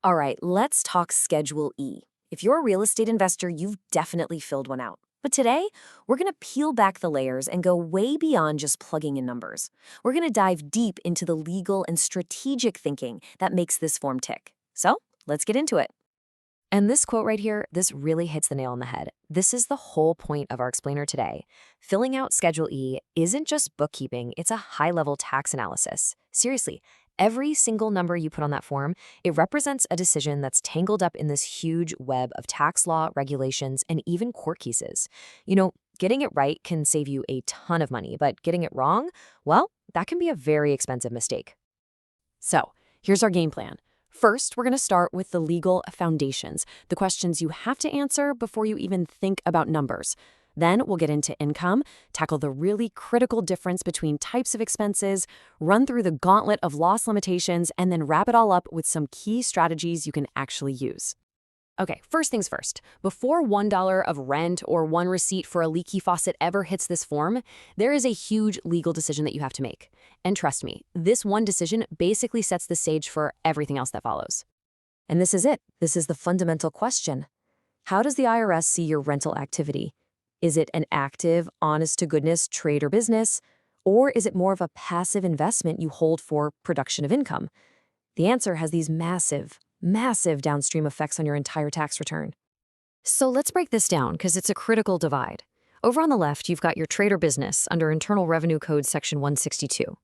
All right, let's talk Schedule E. If you're a real estate investor, you've definitely filled one out. But today, we're going to peel back the layers and go way beyond just plugging in numbers. We're going to dive deep into the legal and strategic thinking that makes this form tick. So, let's get into it. And this quote right here, this really hits the nail on the head. This is the whole point of our explainer today. Filling out Schedule E isn't just bookkeeping, it's a high-level tax analysis. Seriously, every single number you put on that form, it represents a decision that's tangled up in this huge web of tax law, regulations, and even court cases. Getting it right can save you a ton of money, but getting it wrong, well, that can be a very expensive mistake. So, here's our game plan. First, we're going to start with the legal foundations, the questions you have to answer before you even think about numbers. Then we'll get into income, tackle the really critical difference between types of expenses, run through the gauntlet of loss limitations, and then wrap it all up with some key strategies you can actually use. Okay, first things first. Before $1 of rent or one receipt for a leaky faucet ever hits this form, there is a huge legal decision that you have to make. And trust me, this one decision basically sets the stage for everything else that follows. And this is it. This is the fundamental question. How does the IRS see your rental activity? Is it an active, honest-to-goodness trade or business? Or is it more of a passive investment you hold for production of income? The answer has these massive downstream effects on your entire tax return. So let's break this down because it's a critical divide. Over on the left, you've got your trade or business under Internal Revenue Code Section 162.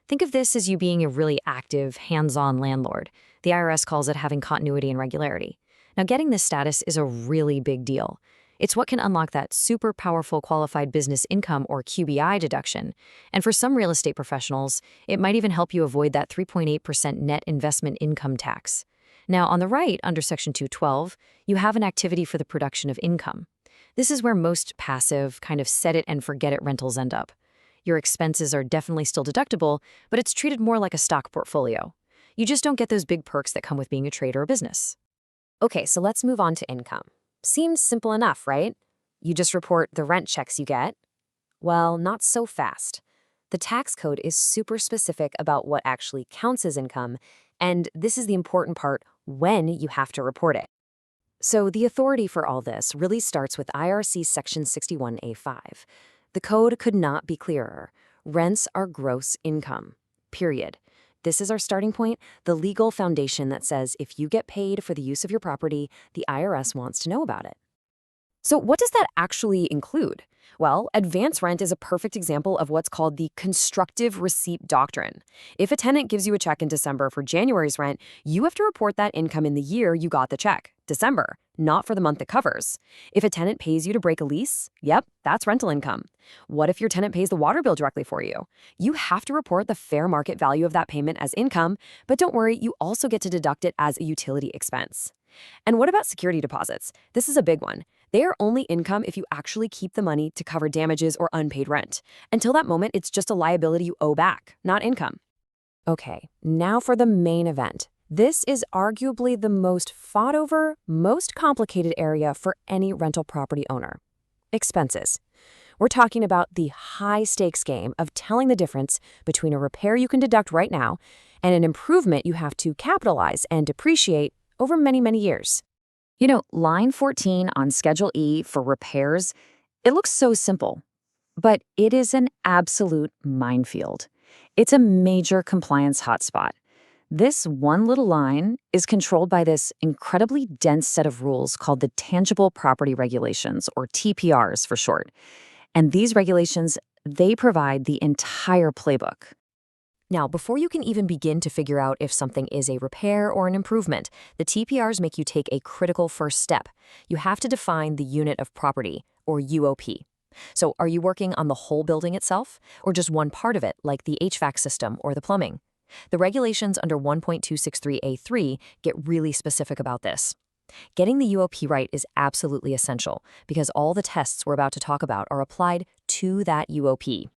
Think of this as you being a really active, hands-on landlord. The IRS calls it having continuity and regularity. Now, getting this status is a really big deal. It's what can unlock that super powerful qualified business income or QBI deduction. And for some real estate professionals, it might even help you avoid that 3.8% net investment income tax. Now, on the right, under Section 212, you have an activity for the production of income. This is where most passive, kind of set-it-and-forget-it rentals end up. Your expenses are definitely still deductible, but it's treated more like a stock portfolio. You just don't get those big perks that come with being a trade or a business. Okay, so let's move on to income. Seems simple enough, right? You just report the rent checks you get. Well, not so fast. The tax code is super specific about what actually counts as income, and this is the important part, when you have to report it. So the authority for all this really starts with IRC Section 61A5. The code could not be clearer. Rents are gross income, period. This is our starting point, the legal foundation that says if you get paid for the use of your property, the IRS wants to know about it. So what does that actually include? Well, advance rent is a perfect example of what's called the constructive receipt doctrine. If a tenant gives you a check in December for January's rent, you have to report that income in the year you got the check, December, not for the month it covers. If a tenant pays you to break a lease, yep, that's rental income. What if your tenant pays the water bill directly for you? You have to report the fair market value of that payment as income, but don't worry, you also get to deduct it as a utility expense. And what about security deposits? This is a big one. They are only income if you actually keep the money to cover damages or unpaid rent. Until that moment, it's just a liability you owe back, not income. Okay, now for the main event. This is arguably the most fought over, most complicated area for any rental property owner. Expenses. We're talking about the high-stakes game of telling the difference between a repair you can deduct right now and an improvement you have to capitalize and depreciate over many, many years. Line 14 on Schedule E for repairs, it looks so simple, but it is an absolute minefield. It's a major compliance hotspot. This one little line is controlled by this incredibly dense set of rules called the Tangible Property Regulations, or TPRs for short. And these regulations, they provide the entire playbook. Now, before you can even begin to figure out if something is a repair or an improvement, the TPRs make you take a critical first step. You have to define the unit of property, or UOP. So are you working on the whole building itself, or just one part of it, like the HVAC system or the plumbing? The regulations under 1.263A3 get really specific about this. Getting the UOP right is absolutely essential, because all the tests we're about to talk about are applied to that UOP.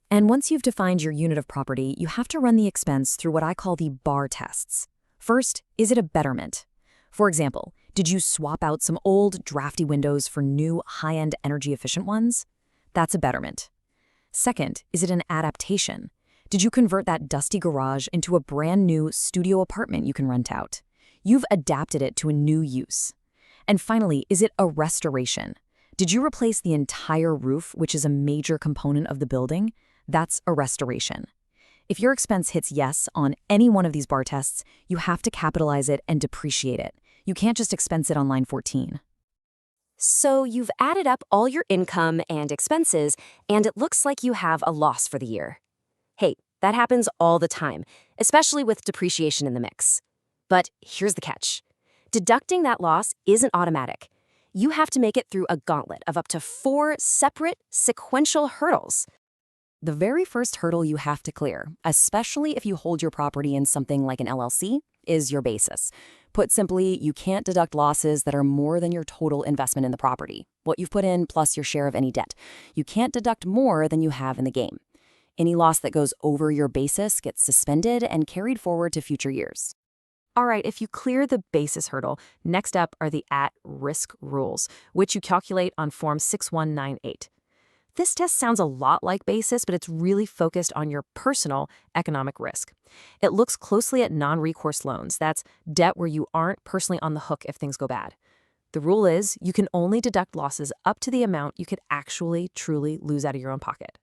And once you've defined your unit of property, you have to run the expense through what I call the bar tests. First, is it a betterment? For example, did you swap out some old, drafty windows for new, high-end, energy-efficient ones? That's a betterment. Second, is it an adaptation? Did you convert that dusty garage into a brand new studio apartment you can rent out? You've adapted it to a new use. And finally, is it a restoration? Did you replace the entire roof, which is a major component of the building? That's a restoration. If your expense hits yes on any one of these bar tests, you have to capitalize it and depreciate it. You can't just expense it on line 14. So you've added up all your income and expenses, and it looks like you have a loss for the year. Hey, that happens all the time, especially with depreciation in the mix. But here's the catch. Deducting that loss isn't automatic. You have to make it through a gauntlet of up to 4 separate sequential hurdles. The very first hurdle you have to clear, especially if you hold your property in something like an LLC, is your basis. Put simply, you can't deduct losses that are more than your total investment in the property, what you've put in plus your share of any debt. You can't deduct more than you have in the game. Any loss that goes over your basis gets suspended and carried forward to future years. All right, if you clear the basis hurdle, next up are the at-risk rules, which you calculate on Form 6198. This test sounds a lot like basis, but it's really focused on your personal economic risk. It looks closely at non-recourse loans. That's debt where you aren't personally on the hook if things go bad. The rule is you can only deduct losses up to the amount you could actually, truly lose out of your own pocket.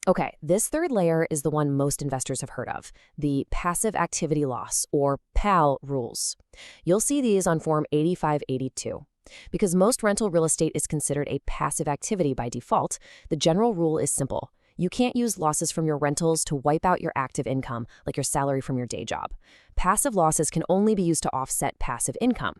Okay, this third layer is the one most investors have heard of, the passive activity loss, or PAL rules. You'll see these on Form 8582. Because most rental real estate is considered a passive activity by default, the general rule is simple. You can't use losses from your rentals to wipe out your active income, like your salary from your day job. Passive losses can only be used to offset passive income.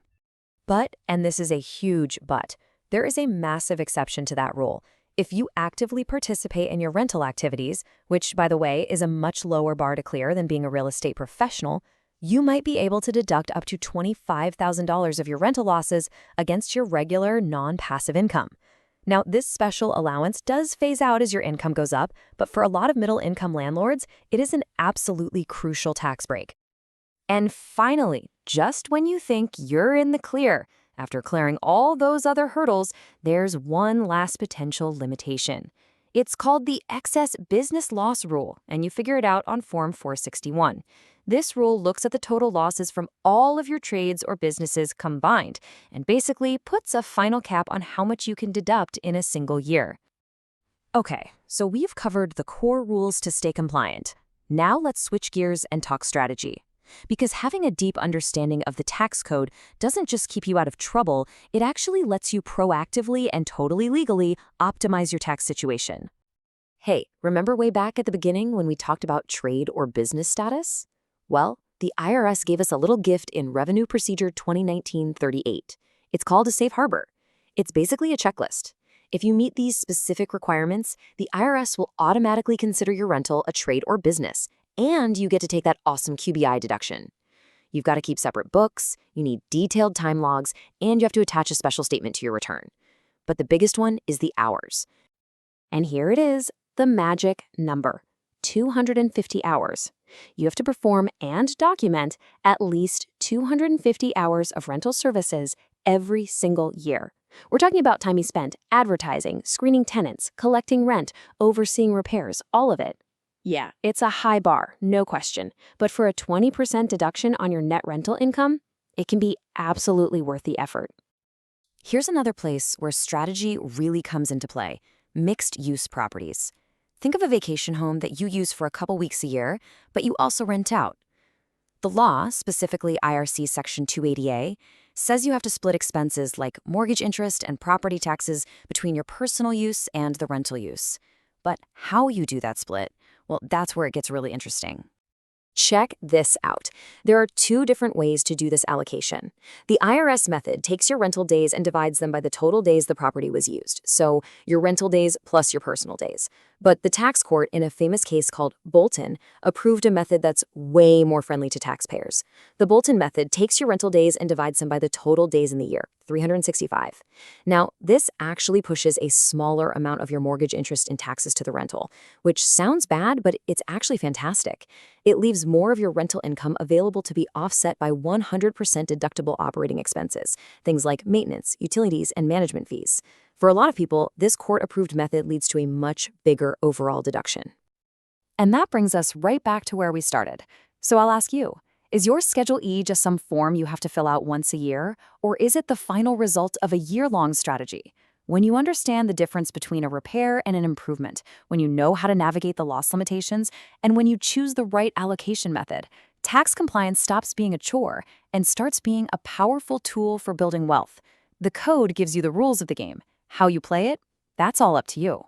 But, and this is a huge but, there is a massive exception to that rule. If you actively participate in your rental activities, which, by the way, is a much lower bar to clear than being a real estate professional, you might be able to deduct up to $25,000 of your rental losses against your regular non-passive income. Now, this special allowance does phase out as your income goes up, but for a lot of middle-income landlords, it is an absolutely crucial tax break. And finally, just when you think you're in the clear, after clearing all those other hurdles, there's one last potential limitation. It's called the excess business loss rule, and you figure it out on Form 461. This rule looks at the total losses from all of your trades or businesses combined, and basically puts a final cap on how much you can deduct in a single year. Okay, so we've covered the core rules to stay compliant. Now let's switch gears and talk strategy. Because having a deep understanding of the tax code doesn't just keep you out of trouble, it actually lets you proactively and totally legally optimize your tax situation. Hey, remember way back at the beginning when we talked about trade or business status? Well, the IRS gave us a little gift in Revenue Procedure 2019-38. It's called a safe harbor. It's basically a checklist. If you meet these specific requirements, the IRS will automatically consider your rental a trade or business, and you get to take that awesome QBI deduction. You've got to keep separate books, you need detailed time logs, and you have to attach a special statement to your return. But the biggest one is the hours. And here it is, the magic number, 250 hours. You have to perform and document at least 250 hours of rental services every single year. We're talking about time you spent advertising, screening tenants, collecting rent, overseeing repairs, all of it. Yeah, it's a high bar, no question. But for a 20% deduction on your net rental income, it can be absolutely worth the effort. Here's another place where strategy really comes into play: mixed-use properties. Think of a vacation home that you use for a couple weeks a year, but you also rent out. The law, specifically IRC Section 280A, says you have to split expenses like mortgage interest and property taxes between your personal use and the rental use. But how you do that split, well, that's where it gets really interesting. Check this out. There are 2 different ways to do this allocation. The IRS method takes your rental days and divides them by the total days the property was used, so your rental days plus your personal days. But the tax court, in a famous case called Bolton, approved a method that's way more friendly to taxpayers. The Bolton method takes your rental days and divides them by the total days in the year, 365. Now, this actually pushes a smaller amount of your mortgage interest in taxes to the rental, which sounds bad, but it's actually fantastic. It leaves more of your rental income available to be offset by 100% deductible operating expenses, things like maintenance, utilities, and management fees. For a lot of people, this court-approved method leads to a much bigger overall deduction. And that brings us right back to where we started. So I'll ask you, Is your Schedule E just some form you have to fill out once a year, or is it the final result of a year-long strategy? When you understand the difference between a repair and an improvement, when you know how to navigate the loss limitations, and when you choose the right allocation method, tax compliance stops being a chore and starts being a powerful tool for building wealth. The code gives you the rules of the game. How you play it, that's all up to you.